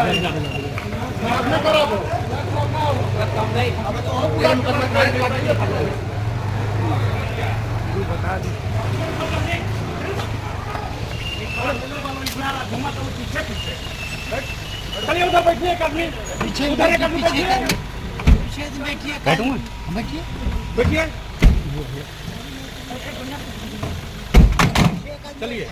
चलिए उधर बैठिए, एक आदमी पीछे उधर एक आदमी बैठिए, बैठिए बैठूं बैठिए बैठिए। चलिए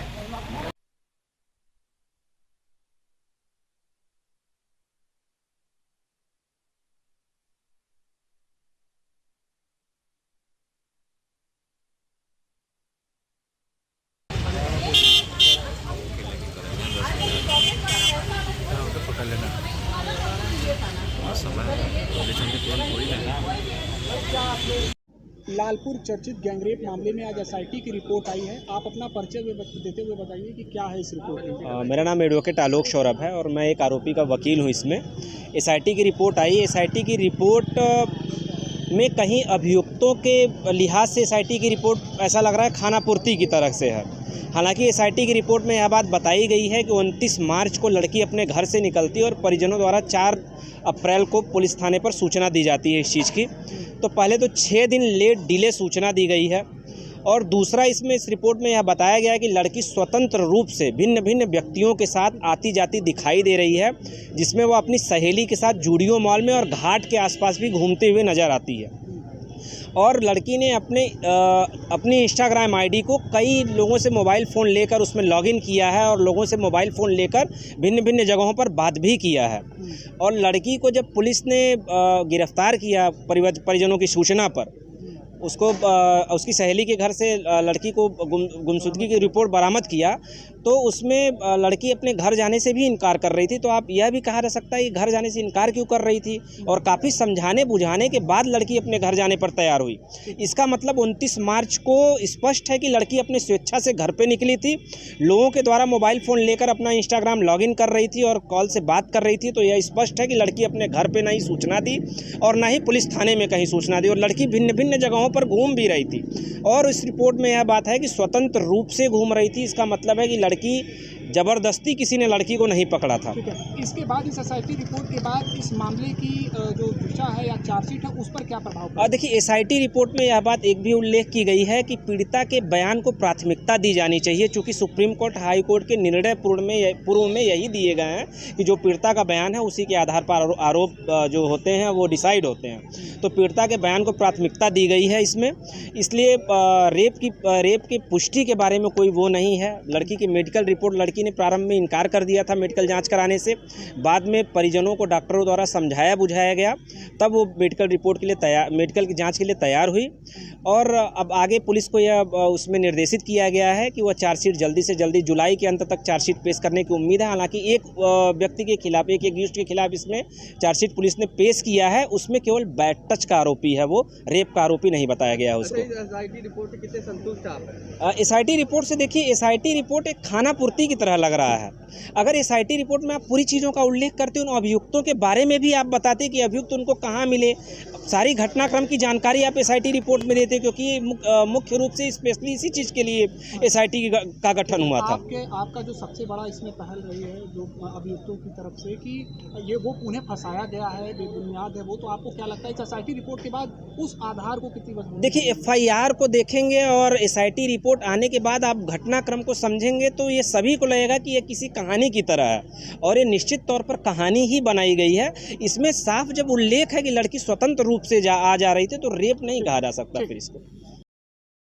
लालपुर चर्चित गैंगरेप मामले में आज एसआईटी की रिपोर्ट आई है। आप अपना परिचय देते हुए बताइए कि क्या है इस रिपोर्ट में। मेरा नाम एडवोकेट आलोक सौरभ है और मैं एक आरोपी का वकील हूं। इसमें एसआईटी की रिपोर्ट आई। एसआईटी की रिपोर्ट में कहीं अभियुक्तों के लिहाज से एसआईटी की रिपोर्ट ऐसा लग रहा है खानापूर्ति की तरह से है। हालांकि एसआईटी की रिपोर्ट में यह बात बताई गई है कि 29 मार्च को लड़की अपने घर से निकलती है और परिजनों द्वारा 4 अप्रैल को पुलिस थाने पर सूचना दी जाती है इस चीज़ की। तो पहले तो 6 दिन लेट डिले सूचना दी गई है। और दूसरा, इसमें इस रिपोर्ट में यह बताया गया है कि लड़की स्वतंत्र रूप से भिन्न भिन्न व्यक्तियों के साथ आती जाती दिखाई दे रही है, जिसमें वो अपनी सहेली के साथ जूडियो मॉल में और घाट के आसपास भी घूमते हुए नज़र आती है। और लड़की ने अपनी इंस्टाग्राम आईडी को कई लोगों से मोबाइल फ़ोन लेकर उसमें लॉगिन किया है और लोगों से मोबाइल फ़ोन लेकर भिन्न भिन्न जगहों पर बात भी किया है। और लड़की को जब पुलिस ने गिरफ्तार किया परिजनों की सूचना पर, उसको उसकी सहेली के घर से लड़की को गुमशुदगी की रिपोर्ट बरामद किया, तो उसमें लड़की अपने घर जाने से भी इनकार कर रही थी। तो आप यह भी कहा जा सकता है कि घर जाने से इनकार क्यों कर रही थी, और काफ़ी समझाने बुझाने के बाद लड़की अपने घर जाने पर तैयार हुई। इसका मतलब 29 मार्च को स्पष्ट है कि लड़की अपने स्वेच्छा से घर पर निकली थी, लोगों के द्वारा मोबाइल फ़ोन लेकर अपना इंस्टाग्राम लॉगिन कर रही थी और कॉल से बात कर रही थी। तो यह स्पष्ट है कि लड़की अपने घर पर ना ही सूचना दी और ना ही पुलिस थाने में कहीं सूचना दी, और लड़की भिन्न भिन्न जगहों पर घूम भी रही थी। और इस रिपोर्ट में यह बात है कि स्वतंत्र रूप से घूम रही थी। इसका मतलब है कि लड़की जबरदस्ती किसी ने लड़की को नहीं पकड़ा था। ठीक है। इसके बाद इस एसआईटी रिपोर्ट के बाद इस मामले की जो दिशा है या चार्जशीट है उस पर क्या प्रभाव पड़ा? देखिए, एसआईटी रिपोर्ट में यह बात एक भी उल्लेख की गई है कि पीड़िता के बयान को प्राथमिकता दी जानी चाहिए, चूँकि सुप्रीम कोर्ट हाई कोर्ट के निर्णय पूर्व में यही दिए गए हैं कि जो पीड़िता का बयान है उसी के आधार पर आरोप जो होते हैं वो डिसाइड होते हैं। तो पीड़िता के बयान को प्राथमिकता दी गई है इसमें। इसलिए रेप की पुष्टि के बारे में कोई वो नहीं है। लड़की की मेडिकल रिपोर्ट, लड़की ने प्रारंभ में इनकार कर दिया था मेडिकल जांच कराने से। बाद में परिजनों को डॉक्टरों द्वारा समझाया बुझाया गया, तब वो मेडिकल रिपोर्ट के लिए मेडिकल की जांच के लिए तैयार हुई। और अब आगे पुलिस को यह उसमें निर्देशित किया गया है कि वह चार्जशीट जल्दी से जल्दी जुलाई के अंत तक चार्जशीट पेश करने की उम्मीद है। हालांकि एक व्यक्ति के खिलाफ, एक एक्यूज्ड के खिलाफ इसमें चार्जशीट पुलिस ने पेश किया है, उसमें केवल बैड टच का आरोपी है, वो रेप का आरोपी नहीं बताया गया है उसको। एसआईटी रिपोर्ट से कितने संतुष्ट आप? एसआईटी रिपोर्ट से देखिए, एसआईटी रिपोर्ट एक खानापूर्ति की तरह लग रहा है। अगर एसआईटी रिपोर्ट में आप पूरी चीज़ों का उल्लेख करते, उन अभियुक्तों के बारे में भी आप बताते कि अभियुक्त उनको कहाँ मिले, सारी घटनाक्रम की जानकारी आप एसआईटी रिपोर्ट में देते, क्योंकि मुख्य रूप से स्पेशली इसी चीज़ के लिए एसआईटी का गठन हुआ था। आपका जो सबसे बड़ा इसमें पहल रही है जो अभियुक्तों की तरफ से कि ये वो उन्हें फंसाया गया है, बेबुनियाद है वो, तो आपको क्या लगता है इस एसआईटी रिपोर्ट के बाद उस आधार को कितनी मजबूती? देखिए, एफआईआर को देखेंगे और एसआईटी रिपोर्ट आने के बाद आप घटनाक्रम को समझेंगे तो ये सभी को लगेगा कि ये किसी कहानी की तरह है, और ये निश्चित तौर पर कहानी ही बनाई गई है। इसमें साफ जब उल्लेख है कि लड़की स्वतंत्र रूप से आ जा रही थी, तो रेप नहीं कहा जा सकता फिर इसको।